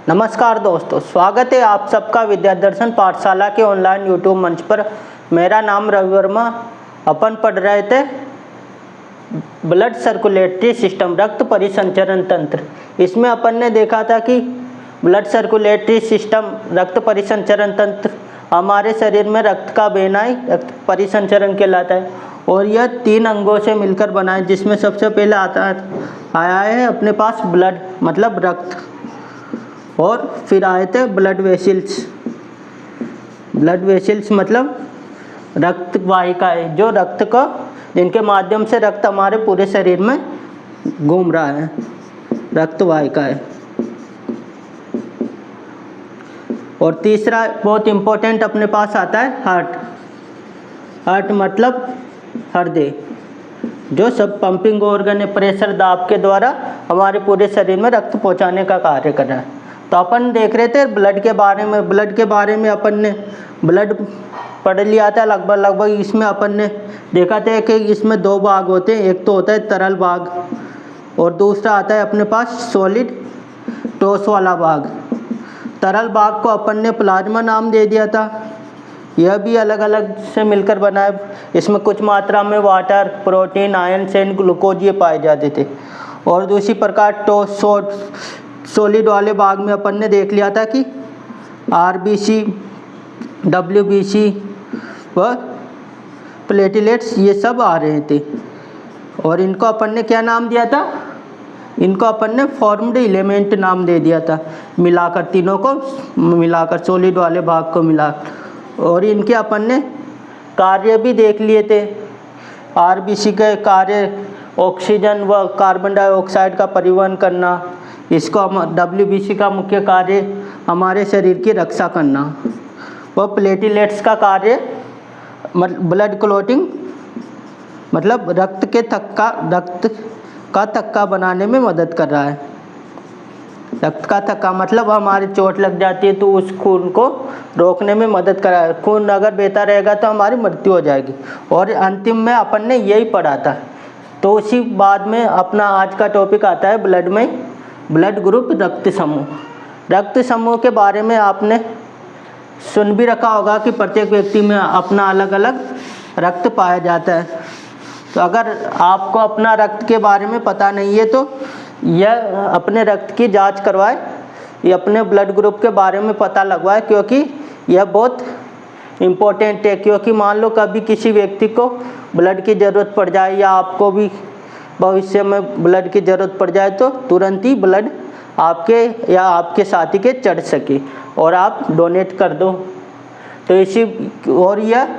नमस्कार दोस्तों, स्वागत है आप सबका विद्या दर्शन पाठशाला के ऑनलाइन यूट्यूब मंच पर। मेरा नाम रवि वर्मा। अपन पढ़ रहे थे ब्लड सर्कुलेटरी सिस्टम, रक्त परिसंचरण तंत्र। इसमें अपन ने देखा था कि ब्लड सर्कुलेटरी सिस्टम, रक्त परिसंचरण तंत्र हमारे शरीर में रक्त का बहना ही रक्त परिसंचरण कहलाता है और यह 3 अंगों से मिलकर बना है, जिसमें सबसे पहले आया है अपने पास ब्लड मतलब रक्त, और फिर आए थे ब्लड वेसल्स। ब्लड वेसल्स मतलब रक्त वाहिकाएं, जो रक्त को, जिनके माध्यम से रक्त हमारे पूरे शरीर में घूम रहा है, रक्त वाहिकाएं। और तीसरा बहुत इम्पोर्टेंट अपने पास आता है हार्ट। हार्ट मतलब हृदय, जो सब पंपिंग ऑर्गन है, प्रेशर दाब के द्वारा हमारे पूरे शरीर में रक्त पहुंचाने का कार्य कर रहा है। तो अपन देख रहे थे ब्लड के बारे में। ब्लड के बारे में अपन ने ब्लड पढ़ लिया था लगभग। इसमें अपन ने देखा था कि इसमें 2 भाग होते हैं, एक तो होता है तरल भाग और दूसरा आता है अपने पास सॉलिड ठोस वाला भाग। तरल भाग को अपन ने प्लाज्मा नाम दे दिया था। यह भी अलग अलग से मिलकर बना है। इसमें कुछ मात्रा में water, protein, iron, sand, glucose ये पाए जाते थे। और दूसरी प्रकार सॉलिड वाले भाग में अपन ने देख लिया था कि आरबीसी, डब्ल्यूबीसी व प्लेटलेट्स ये सब आ रहे थे। और इनको अपन ने क्या नाम दिया था? इनको अपन ने फॉर्म्ड एलिमेंट नाम दे दिया था, मिलाकर, तीनों को मिलाकर, सॉलिड वाले भाग को मिलाकर। और इनके अपन ने कार्य भी देख लिए थे। आरबीसी के कार्य ऑक्सीजन व कार्बन डाइऑक्साइड का परिवहन करना। इसको हम डब्ल्यूबीसी का मुख्य कार्य हमारे शरीर की रक्षा करना। व प्लेटलेट्स का कार्य ब्लड क्लॉटिंग मतलब रक्त का थक्का बनाने में मदद कर रहा है। रक्त का थक्का मतलब हमारी चोट लग जाती है तो उस खून को रोकने में मदद कर रहा है। खून अगर बहता रहेगा तो हमारी मृत्यु हो जाएगी। और अंतिम में अपन ने यही पढ़ा था। तो उसी बाद में अपना आज का टॉपिक आता है ब्लड में ब्लड ग्रुप, रक्त समूह। रक्त समूह के बारे में आपने सुन भी रखा होगा कि प्रत्येक व्यक्ति में अपना अलग अलग रक्त पाया जाता है। तो अगर आपको अपना रक्त के बारे में पता नहीं है तो यह अपने रक्त की जांच करवाए, ये अपने ब्लड ग्रुप के बारे में पता लगवाए, क्योंकि यह बहुत इम्पोर्टेंट है। क्योंकि मान लो कभी किसी व्यक्ति को ब्लड की ज़रूरत पड़ जाए या आपको भी भविष्य में ब्लड की ज़रूरत पड़ जाए तो तुरंत ही ब्लड आपके या आपके साथी के चढ़ सके और आप डोनेट कर दो। तो इसी और यह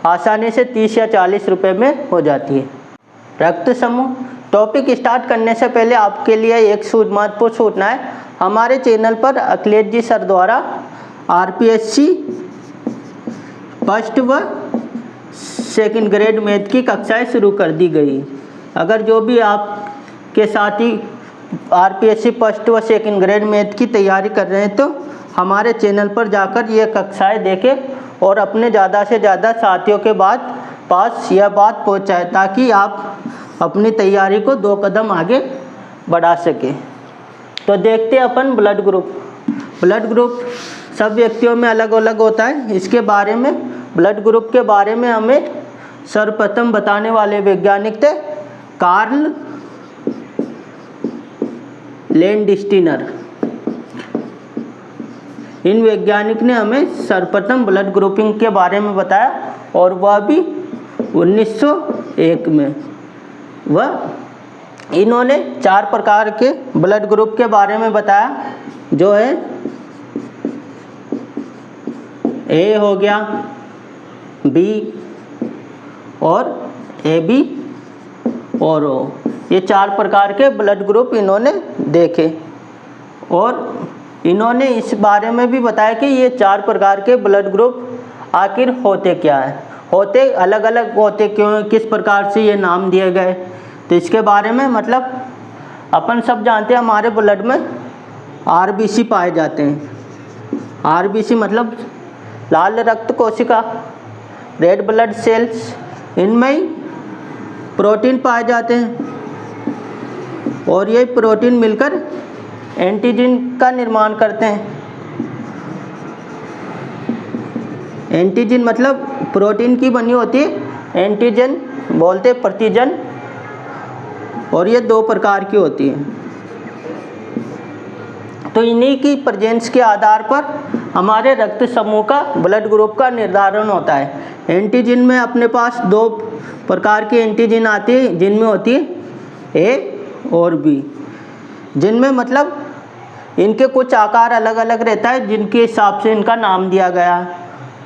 आसानी से 30 या 40 रुपए में हो जाती है। रक्त समूह टॉपिक स्टार्ट करने से पहले आपके लिए एक महत्वपूर्ण सूचना है। हमारे चैनल पर अखिलेश जी सर द्वारा आरपीएससी फर्स्ट व सेकंड ग्रेड मैथ की कक्षाएं शुरू कर दी गई। अगर जो भी आपके साथी आरपीएससी फर्स्ट व सेकंड ग्रेड मैथ की तैयारी कर रहे हैं तो हमारे चैनल पर जाकर ये कक्षाएं देखें और अपने ज़्यादा से ज़्यादा साथियों के पास यह बात पहुंचाएं, ताकि आप अपनी तैयारी को 2 कदम आगे बढ़ा सकें। तो देखते हैं अपन ब्लड ग्रुप। ब्लड ग्रुप सब व्यक्तियों में अलग अलग होता है। इसके बारे में, ब्लड ग्रुप के बारे में हमें सर्वप्रथम बताने वाले वैज्ञानिक थे कार्ल लैंडस्टीनर। इन वैज्ञानिक ने हमें सर्वप्रथम ब्लड ग्रुपिंग के बारे में बताया और वह भी 1901 में। इन्होंने 4 प्रकार के ब्लड ग्रुप के बारे में बताया, जो है ए हो गया, बी और AB और O। ये 4 प्रकार के ब्लड ग्रुप इन्होंने देखे और इन्होंने इस बारे में भी बताया कि ये 4 प्रकार के ब्लड ग्रुप आखिर होते क्या है, होते अलग अलग होते क्यों, किस प्रकार से ये नाम दिए गए। तो इसके बारे में मतलब अपन सब जानते हैं हमारे ब्लड में आरबीसी पाए जाते हैं। आरबीसी मतलब लाल रक्त कोशिका, रेड ब्लड सेल्स। इनमें ही प्रोटीन पाए जाते हैं और ये प्रोटीन मिलकर एंटीजन का निर्माण करते हैं। एंटीजन मतलब प्रोटीन की बनी होती है, एंटीजन बोलते हैं प्रतिजन, और ये 2 प्रकार की होती है। तो इन्हीं की प्रेजेंस के आधार पर हमारे रक्त समूह का, ब्लड ग्रुप का निर्धारण होता है। एंटीजन में अपने पास 2 प्रकार की एंटीजन आती है, जिनमें होती है ए और बी, जिनमें मतलब इनके कुछ आकार अलग अलग रहता है, जिनके हिसाब से इनका नाम दिया गया है,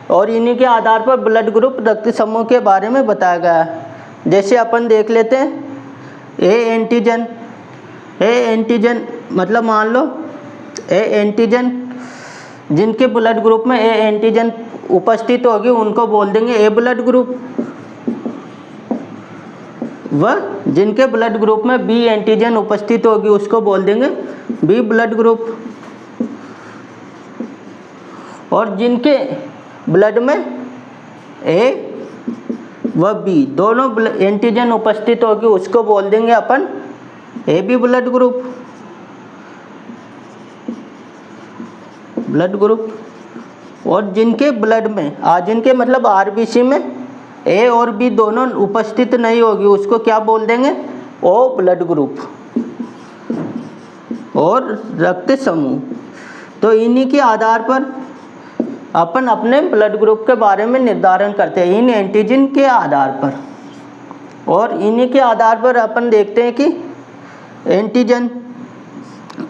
और इन्हीं के आधार पर ब्लड ग्रुप, रक्त समूह के बारे में बताया गया है। जैसे अपन देख लेते हैं ए एंटीजन। ए एंटीजन मतलब मान लो ए एंटीजन, जिनके ब्लड ग्रुप में ए एंटीजन उपस्थित होगी उनको बोल देंगे ए ब्लड ग्रुप, व जिनके ब्लड ग्रुप में बी एंटीजन उपस्थित होगी उसको बोल देंगे बी ब्लड ग्रुप, और जिनके ब्लड में ए व बी दोनों एंटीजन उपस्थित होगी उसको बोल देंगे अपन A B blood group, blood group. और जिनके ब्लड में जिनके मतलब आरबीसी में ए और बी दोनों उपस्थित नहीं होगी उसको क्या बोल देंगे ओ ब्लड ग्रुप और रक्त समूह। तो इन्हीं के आधार पर अपन अपने ब्लड ग्रुप के बारे में निर्धारण करते हैं, इन एंटीजन के आधार पर। और इन्हीं के आधार पर अपन देखते हैं कि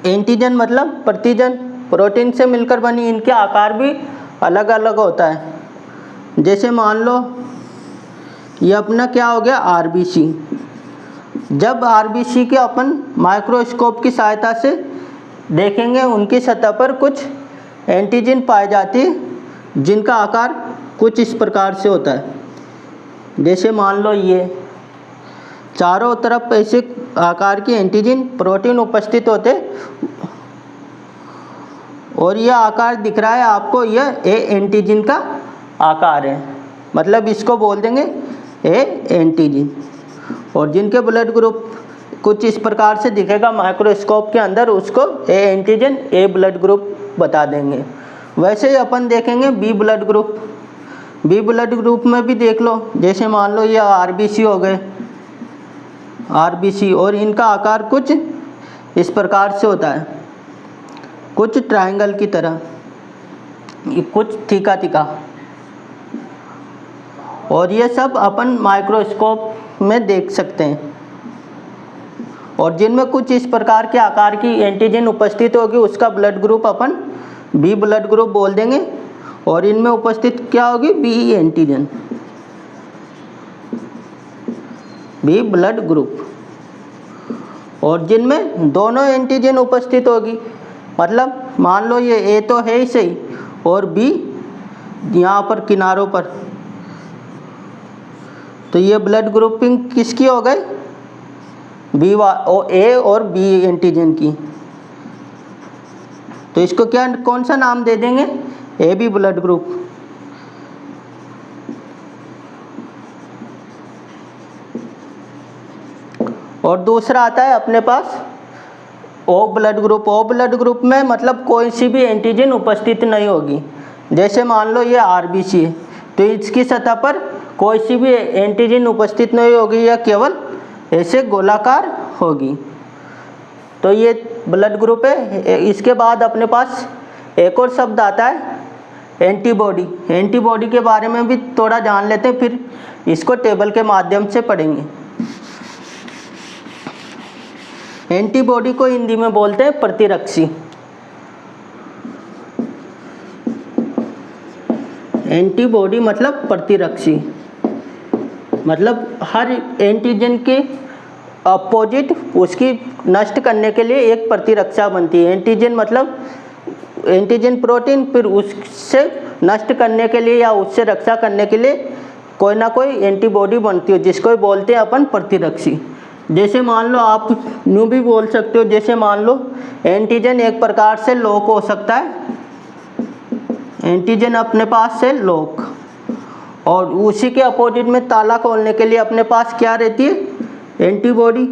एंटीजन मतलब प्रतिजन, प्रोटीन से मिलकर बनी, इनके आकार भी अलग अलग होता है। जैसे मान लो ये अपना क्या हो गया आरबीसी। जब आरबीसी के अपन माइक्रोस्कोप की सहायता से देखेंगे, उनकी सतह पर कुछ एंटीजन पाए जाते हैं जिनका आकार कुछ इस प्रकार से होता है। जैसे मान लो ये चारों तरफ ऐसे आकार के एंटीजन प्रोटीन उपस्थित होते, और यह आकार दिख रहा है आपको, यह ए एंटीजन का आकार है, मतलब इसको बोल देंगे ए एंटीजन। और जिनके ब्लड ग्रुप कुछ इस प्रकार से दिखेगा माइक्रोस्कोप के अंदर, उसको A antigen A blood group बता देंगे। वैसे ही अपन देखेंगे B blood group. B blood group में भी देख लो, जैसे मान लो ये आरबीसी हो गए, आरबीसी, और इनका आकार कुछ इस प्रकार से होता है, कुछ ट्रायंगल की तरह, कुछ तीखा तीखा, और ये सब अपन माइक्रोस्कोप में देख सकते हैं। और जिनमें कुछ इस प्रकार के आकार की एंटीजन उपस्थित होगी उसका ब्लड ग्रुप अपन बी ब्लड ग्रुप बोल देंगे, और इनमें उपस्थित क्या होगी B antigen, B blood group. और जिनमें दोनों एंटीजन उपस्थित होगी, मतलब मान लो ये ए तो है ही सही और बी यहाँ पर किनारों पर, तो ये ब्लड ग्रुपिंग किसकी हो गई बी ए और बी एंटीजन की। तो इसको क्या कौन सा नाम दे देंगे ए बी ब्लड ग्रुप। और दूसरा आता है अपने पास O blood group. O blood group में मतलब कोई सी भी एंटीजन उपस्थित नहीं होगी। जैसे मान लो ये आरबीसी है, तो इसकी सतह पर कोई सी भी एंटीजन उपस्थित नहीं होगी, या केवल ऐसे गोलाकार होगी। तो ये ब्लड ग्रुप है। इसके बाद अपने पास एक और शब्द आता है एंटीबॉडी। एंटीबॉडी के बारे में भी थोड़ा जान लेते हैं, फिर इसको टेबल के माध्यम से पढ़ेंगे। एंटीबॉडी को हिंदी में बोलते हैं प्रतिरक्षी। एंटीबॉडी मतलब प्रतिरक्षी, मतलब हर एंटीजन के अपोजिट उसकी नष्ट करने के लिए एक प्रतिरक्षा बनती है। एंटीजन मतलब एंटीजन प्रोटीन, फिर उससे नष्ट करने के लिए या उससे रक्षा करने के लिए कोई ना कोई एंटीबॉडी बनती है, जिसको बोलते हैं अपन प्रतिरक्षी। जैसे मान लो आप यूँ भी बोल सकते हो, जैसे मान लो एंटीजन एक प्रकार से लॉक हो सकता है, एंटीजन अपने पास से लॉक, और उसी के अपोजिट में ताला खोलने के लिए अपने पास क्या रहती है एंटीबॉडी।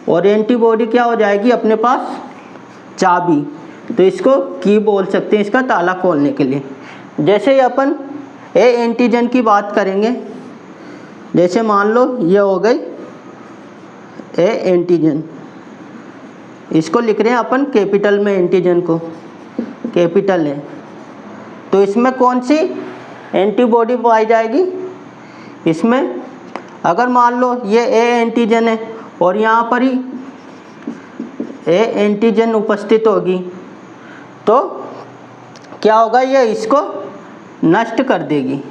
और एंटीबॉडी क्या हो जाएगी अपने पास, चाबी। तो इसको की बोल सकते हैं इसका ताला खोलने के लिए। जैसे ही अपन ए एंटीजन की बात करेंगे, जैसे मान लो ये हो गई ए एंटीजन, इसको लिख रहे हैं अपन कैपिटल में, एंटीजन को कैपिटल है। तो इसमें कौन सी एंटीबॉडी पाई जाएगी, इसमें अगर मान लो ये ए एंटीजन है और यहाँ पर ही ए एंटीजन उपस्थित होगी, तो क्या होगा, ये इसको नष्ट कर देगी।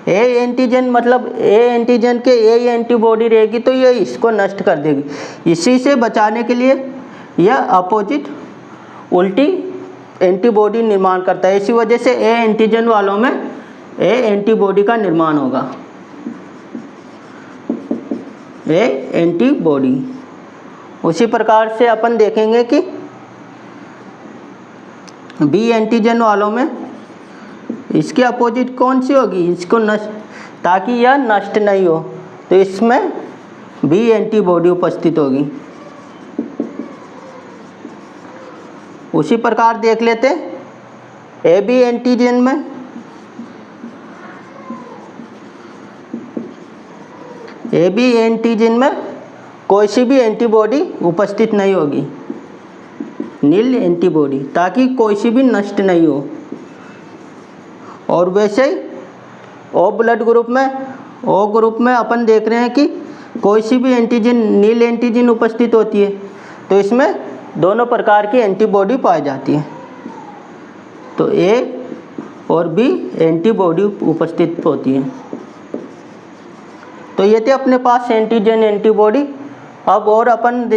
ए एंटीजन मतलब ए एंटीजन के ए एंटीबॉडी रहेगी तो ये इसको नष्ट कर देगी। इसी से बचाने के लिए यह अपोजिट उल्टी एंटीबॉडी निर्माण करता है। इसी वजह से ए एंटीजन वालों में ए एंटीबॉडी का निर्माण होगा, ए एंटीबॉडी। उसी प्रकार से अपन देखेंगे कि बी एंटीजन वालों में इसके अपोजिट कौन सी होगी, इसको नष्ट, ताकि यह नष्ट नहीं हो, तो इसमें बी एंटीबॉडी उपस्थित होगी। उसी प्रकार देख लेते ए बी एंटीजन में ए बी एंटीजन में कोई सी भी एंटीबॉडी उपस्थित नहीं होगी, नील एंटीबॉडी, ताकि कोई सी भी नष्ट नहीं हो। और वैसे ही ओ ब्लड ग्रुप में अपन देख रहे हैं कि कोई सी भी एंटीजन, नील एंटीजन उपस्थित होती है, तो इसमें दोनों प्रकार की एंटीबॉडी पाई जाती है। तो ए और बी एंटीबॉडी उपस्थित होती है। तो ये थे अपने पास एंटीजन एंटीबॉडी। अब और अपन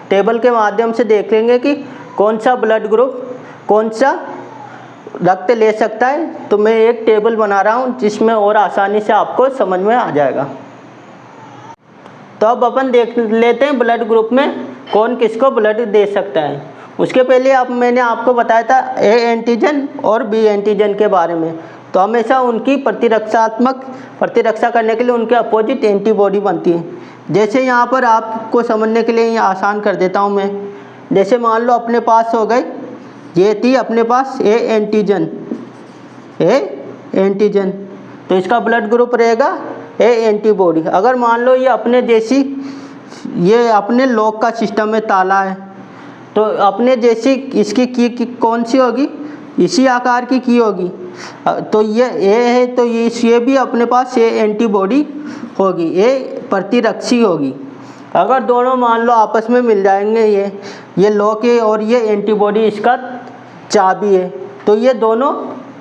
टेबल के माध्यम से देख लेंगे कि कौन सा ब्लड ग्रुप कौन सा रक्त ले सकता है। तो मैं एक टेबल बना रहा हूँ जिसमें और आसानी से आपको समझ में आ जाएगा। तो अब अपन देख लेते हैं ब्लड ग्रुप में कौन किसको ब्लड दे सकता है। उसके पहले मैंने आपको बताया था ए एंटीजन और बी एंटीजन के बारे में। तो हमेशा उनकी प्रतिरक्षा करने के लिए उनके अपोजिट एंटीबॉडी बनती है। जैसे यहाँ पर आपको समझने के लिए आसान कर देता हूँ मैं। जैसे मान लो अपने पास हो गई, ये थी अपने पास ए एंटीजन, तो इसका ब्लड ग्रुप रहेगा ए एंटीबॉडी। अगर मान लो ये अपने जैसी, ये अपने लॉक का सिस्टम में ताला है, तो अपने जैसी इसकी की कौन सी होगी, इसी आकार की होगी। तो ये ए है, तो ये भी अपने पास ए एंटीबॉडी होगी, ए प्रतिरक्षी होगी। अगर दोनों मान लो आपस में मिल जाएंगे, ये लॉक है और ये एंटीबॉडी इसका चाबी है, तो ये दोनों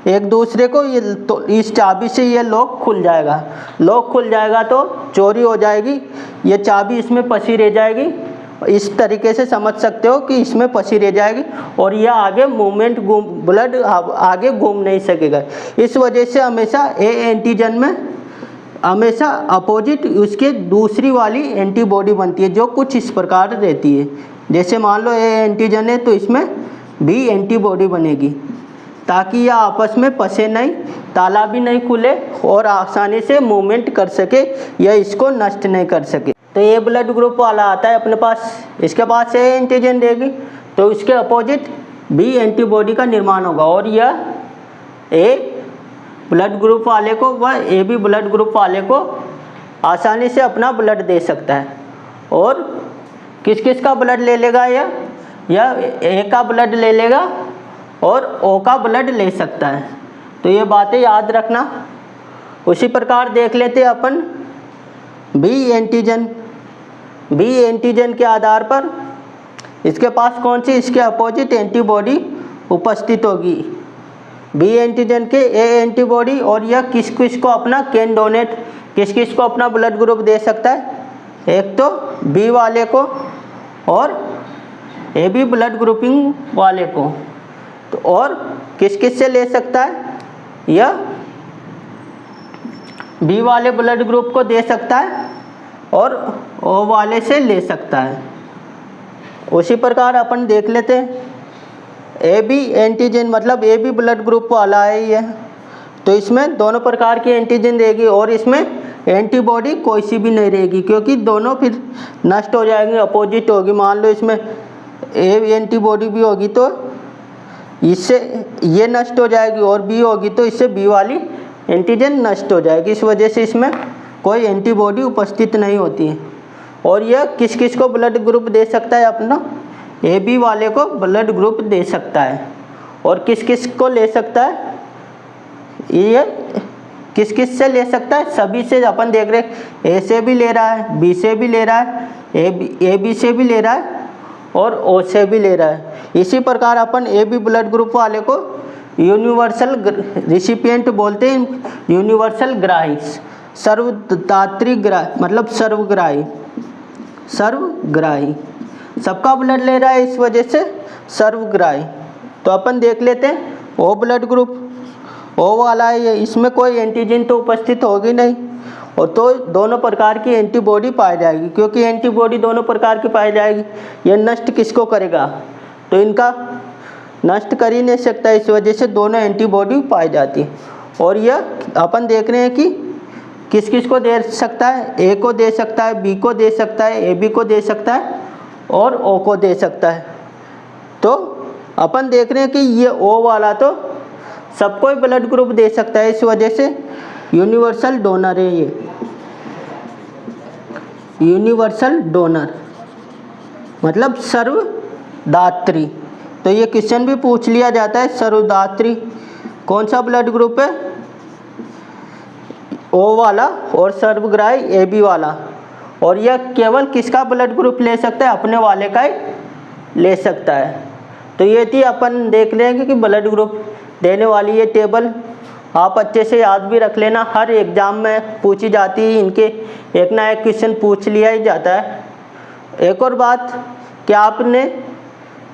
एक दूसरे को, तो इस चाबी से ये लॉक खुल जाएगा। लॉक खुल जाएगा तो चोरी हो जाएगी, ये चाबी इसमें फंसी रह जाएगी। इस तरीके से समझ सकते हो कि इसमें फंसी रह जाएगी और यह आगे मूवमेंट ब्लड आगे घूम नहीं सकेगा। इस वजह से हमेशा ए एंटीजन में हमेशा अपोजिट उसके दूसरी वाली एंटीबॉडी बनती है, जो कुछ इस प्रकार रहती है। जैसे मान लो ए एंटीजन है, तो इसमें बी एंटीबॉडी बनेगी, ताकि यह आपस में फंसे नहीं, ताला भी नहीं खुले और आसानी से मूवमेंट कर सके, यह इसको नष्ट नहीं कर सके। तो ये ब्लड ग्रुप वाला आता है अपने पास, इसके पास ए एंटीजन रहेगी, तो इसके अपोजिट बी एंटीबॉडी का निर्माण होगा और यह ए ब्लड ग्रुप वाले को व ए बी ब्लड ग्रुप वाले को आसानी से अपना ब्लड दे सकता है। और किस किस का ब्लड ले लेगा, यह ए का ब्लड ले लेगा और ओ का ब्लड ले सकता है। तो ये बातें याद रखना। उसी प्रकार देख लेते हैं अपन बी एंटीजन के आधार पर इसके पास कौन सी इसके अपोजिट एंटीबॉडी उपस्थित होगी। बी एंटीजन के ए एंटीबॉडी, और यह किस किस को अपना कैन डोनेट, किस किस को अपना ब्लड ग्रुप दे सकता है, एक तो बी वाले को और ए बी ब्लड ग्रुपिंग वाले को। तो और किस किस से ले सकता है, यह बी वाले ब्लड ग्रुप को दे सकता है और ओ वाले से ले सकता है। उसी प्रकार अपन देख लेते हैं ए बी एंटीजन मतलब ए बी ब्लड ग्रुप वाला है ये, तो इसमें दोनों प्रकार की एंटीजन रहेगी और इसमें एंटीबॉडी कोई सी भी नहीं रहेगी, क्योंकि दोनों फिर नष्ट हो जाएंगे, अपोजिट होगी। मान लो इसमें ए एंटीबॉडी भी होगी तो इससे ये नष्ट हो जाएगी, और बी होगी तो इससे बी वाली एंटीजन नष्ट हो जाएगी। इस वजह से इसमें कोई एंटीबॉडी उपस्थित नहीं होती है। और यह किस किस को ब्लड ग्रुप दे सकता है? अपना ए बी वाले को ब्लड ग्रुप दे सकता है। और किस किस को ले सकता है? ये किस किस से ले सकता है? सभी से। अपन देख रहे ए से भी ले रहा है, बी से भी ले रहा है, ए बी से भी ले रहा है और ओ से भी ले रहा है। इसी प्रकार अपन ए बी ब्लड ग्रुप वाले को यूनिवर्सल रिसिपिएंट बोलते हैं, यूनिवर्सल ग्राही, सर्वदात्री ग्राही, मतलब सर्वग्राही, सर्वग्राही, सबका ब्लड ले रहा है, इस वजह से सर्वग्राही। तो अपन देख लेते हैं ओ ब्लड ग्रुप, ओ वाला है, इसमें कोई एंटीजन तो उपस्थित होगी नहीं, और तो दोनों प्रकार की एंटीबॉडी पाई जाएगी। क्योंकि एंटीबॉडी दोनों प्रकार की पाई जाएगी, यह नष्ट किसको करेगा? तो इनका नष्ट कर ही नहीं सकता, इस वजह से दोनों एंटीबॉडी पाई जाती है। और यह अपन देख रहे हैं कि किस किस को दे सकता है? ए को दे सकता है, बी को दे सकता है, ए बी को दे सकता है और ओ को दे सकता है। तो अपन देख रहे हैं कि ये ओ वाला तो सबको ही ब्लड ग्रुप दे सकता है, इस वजह से यूनिवर्सल डोनर है। ये यूनिवर्सल डोनर मतलब सर्वदात्री। तो ये क्वेश्चन भी पूछ लिया जाता है, सर्वदात्री कौन सा ब्लड ग्रुप है? ओ वाला, और सर्वग्राही ए बी वाला। और यह केवल किसका ब्लड ग्रुप ले सकता है? अपने वाले का ही ले सकता है। तो ये थी, अपन देख लेंगे कि ब्लड ग्रुप देने वाली ये टेबल आप अच्छे से याद भी रख लेना, हर एग्ज़ाम में पूछी जाती है, इनके एक ना एक क्वेश्चन पूछ लिया ही जाता है। एक और बात कि आपने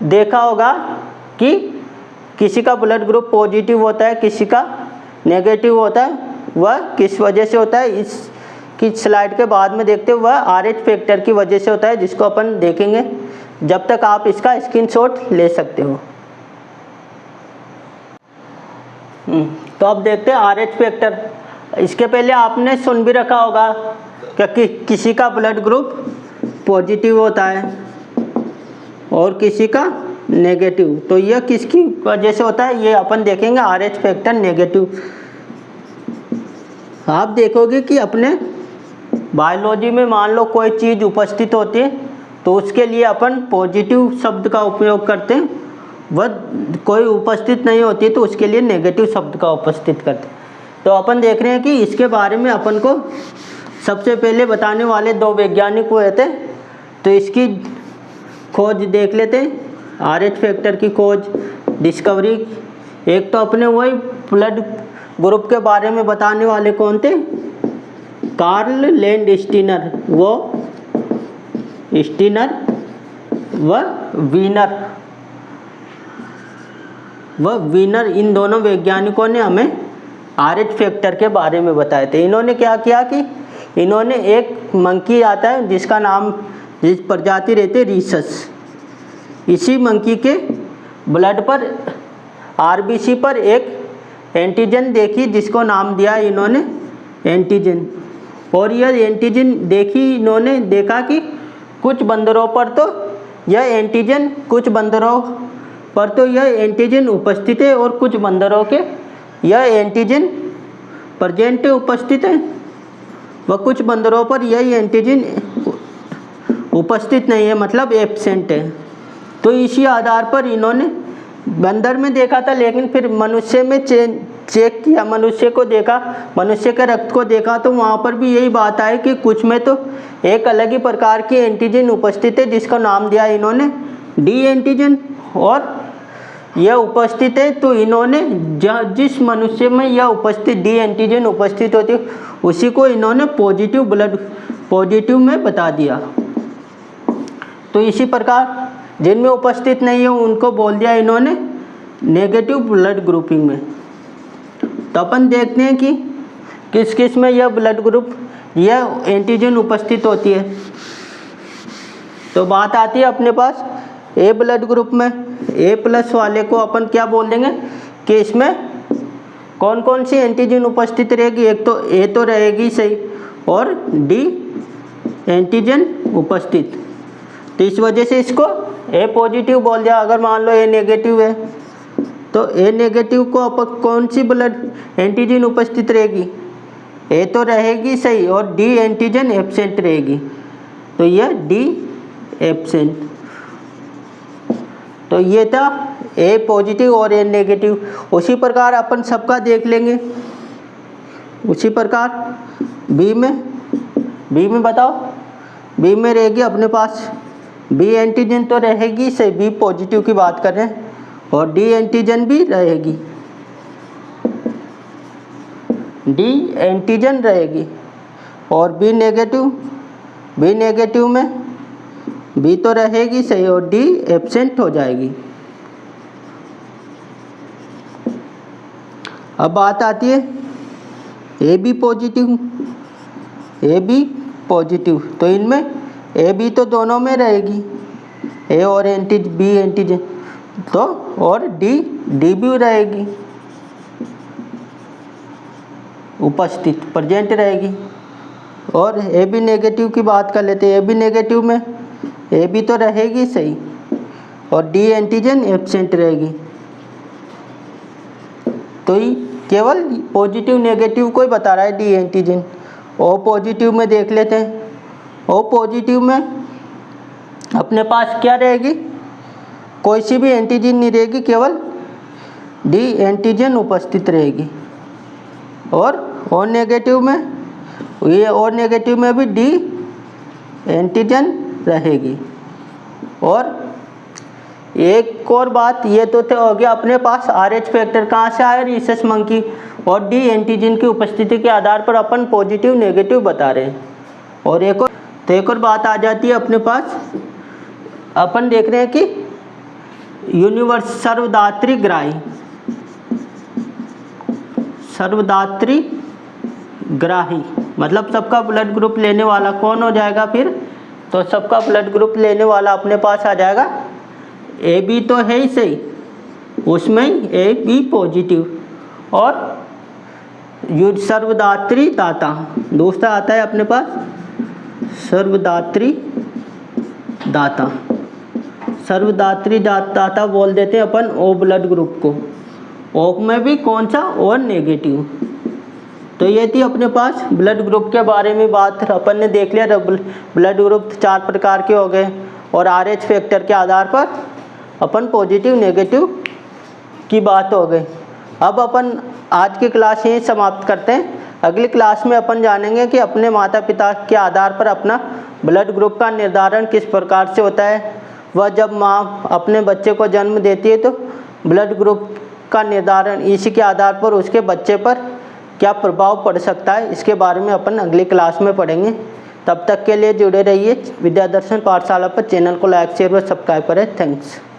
देखा होगा कि किसी का ब्लड ग्रुप पॉजिटिव होता है, किसी का नेगेटिव होता है। वह किस वजह से होता है, इसकी स्लाइड के बाद में देखते हुए, वह RH फैक्टर की वजह से होता है, जिसको अपन देखेंगे। जब तक आप इसका स्क्रीनशॉट ले सकते हो। तो अब देखते हैं RH फैक्टर। इसके पहले आपने सुन भी रखा होगा कि किसी का ब्लड ग्रुप पॉजिटिव होता है और किसी का नेगेटिव। तो यह किसकी वजह से होता है, ये अपन देखेंगे। RH factor negative. आप देखोगे कि अपने बायोलॉजी में मान लो कोई चीज़ उपस्थित होती है तो उसके लिए अपन पॉजिटिव शब्द का उपयोग करते हैं, वह कोई उपस्थित नहीं होती तो उसके लिए नेगेटिव शब्द का उपस्थित करते हैं। तो अपन देख रहे हैं कि इसके बारे में अपन को सबसे पहले बताने वाले दो वैज्ञानिक हुए थे। तो इसकी खोज देख लेते हैं, RH फैक्टर की खोज, डिस्कवरी। एक तो अपने वही ब्लड ग्रुप के बारे में बताने वाले कौन थे? कार्ल लैंडस्टीनर, वो स्टीनर व वीनर, इन दोनों वैज्ञानिकों ने हमें RH फैक्टर के बारे में बताए थे। इन्होंने क्या किया कि इन्होंने एक मंकी आता है जिसका नाम, जिस प्रजाति रहते रीसस, इसी मंकी के ब्लड पर RBC पर एक एंटीजन देखी जिसको नाम दिया इन्होंने एंटीजन। और यह एंटीजन देखी, इन्होंने देखा कि कुछ बंदरों पर तो यह एंटीजन, कुछ बंदरों पर तो यह एंटीजन उपस्थित है और कुछ बंदरों के यह एंटीजन प्रेजेंट उपस्थित है, व कुछ बंदरों पर यह एंटीजन उपस्थित नहीं है, मतलब एब्सेंट है। तो इसी आधार पर इन्होंने बंदर में देखा था, लेकिन फिर मनुष्य में चेक किया, मनुष्य को देखा, मनुष्य के रक्त को देखा, तो वहाँ पर भी यही बात आई कि कुछ में तो एक अलग ही प्रकार की एंटीजन उपस्थित है जिसका नाम दिया इन्होंने डी एंटीजन। और यह उपस्थित है तो इन्होंने जिस मनुष्य में यह उपस्थित डी एंटीजन उपस्थित होती है उसी को इन्होंने पॉजिटिव ब्लड पॉजिटिव में बता दिया। तो इसी प्रकार जिनमें उपस्थित नहीं है उनको बोल दिया इन्होंने नेगेटिव ब्लड ग्रुपिंग में। तो अपन देखते हैं कि किस किस में यह ब्लड ग्रुप, यह एंटीजन उपस्थित होती है। तो बात आती है अपने पास ए ब्लड ग्रुप में। ए प्लस वाले को अपन क्या बोल देंगे कि इसमें कौन कौन सी एंटीजन उपस्थित रहेगी? एक तो ए तो रहेगी सही, और डी एंटीजन उपस्थित। तो इस वजह से इसको ए पॉजिटिव बोल दिया। अगर मान लो ए नेगेटिव है तो ए नेगेटिव को अपन कौन सी ब्लड एंटीजन उपस्थित रहेगी, ए तो रहेगी सही और डी एंटीजन एब्सेंट रहेगी, तो यह डी एब्सेंट। तो ये था ए पॉजिटिव और ए नेगेटिव। उसी प्रकार अपन सबका देख लेंगे। उसी प्रकार बी में बताओ, बी में रहेगी अपने पास बी एंटीजन तो रहेगी सही, बी पॉजिटिव की बात कर रहे हैं, और डी एंटीजन भी रहेगी, डी एंटीजन रहेगी। और बी नेगेटिव में बी तो रहेगी सही और डी एब्सेंट हो जाएगी। अब बात आती है ए बी पॉजिटिव, तो इनमें ए बी तो दोनों में रहेगी, ए और बी एंटीजन तो, और डी भी रहेगी उपस्थित, प्रेजेंट रहेगी। और ए बी नेगेटिव की बात कर लेते हैं। ए बी नेगेटिव में ए बी तो रहेगी सही और डी एंटीजन एब्सेंट रहेगी। तो ये केवल पॉजिटिव नेगेटिव को ही बता रहा है डी एंटीजन। ओ पॉजिटिव में देख लेते हैं। ओ पॉजिटिव में अपने पास क्या रहेगी, कोई सी भी एंटीजन नहीं रहेगी, केवल डी एंटीजन उपस्थित रहेगी। और ओ नेगेटिव में, ये ओ नेगेटिव में भी डी एंटीजन रहेगी। और एक और बात ये तो हो गया अपने पास RH फैक्टर कहाँ से आया, रीसस मंकी, और डी एंटीजन की उपस्थिति के आधार पर अपन पॉजिटिव नेगेटिव बता रहे हैं। और एक और बात आ जाती है अपने पास, अपन देख रहे हैं कि यूनिवर्स सर्वदात्री ग्राही, मतलब सबका ब्लड ग्रुप लेने वाला कौन हो जाएगा फिर, तो सबका ब्लड ग्रुप लेने वाला अपने पास आ जाएगा ए बी तो है ही सही, उसमें ए बी पॉजिटिव, और सर्वदात्री दाता दूसरा आता है अपने पास, सर्वदात्री दाता बोल देते हैं अपन ओ ब्लड ग्रुप को। ओ में भी कौन सा, और नेगेटिव। तो ये थी अपने पास ब्लड ग्रुप के बारे में बात। अपन ने देख लिया ब्लड ग्रुप 4 प्रकार के हो गए, और RH फैक्टर के आधार पर अपन पॉजिटिव नेगेटिव की बात हो गई। अब अपन आज की क्लास यहीं समाप्त करते हैं। अगली क्लास में अपन जानेंगे कि अपने माता पिता के आधार पर अपना ब्लड ग्रुप का निर्धारण किस प्रकार से होता है। वह जब माँ अपने बच्चे को जन्म देती है तो ब्लड ग्रुप का निर्धारण इसी के आधार पर उसके बच्चे पर क्या प्रभाव पड़ सकता है, इसके बारे में अपन अगली क्लास में पढ़ेंगे। तब तक के लिए जुड़े रहिए विद्यादर्शन पाठशाला पर। चैनल को लाइक शेयर व सब्सक्राइब करें। थैंक्स।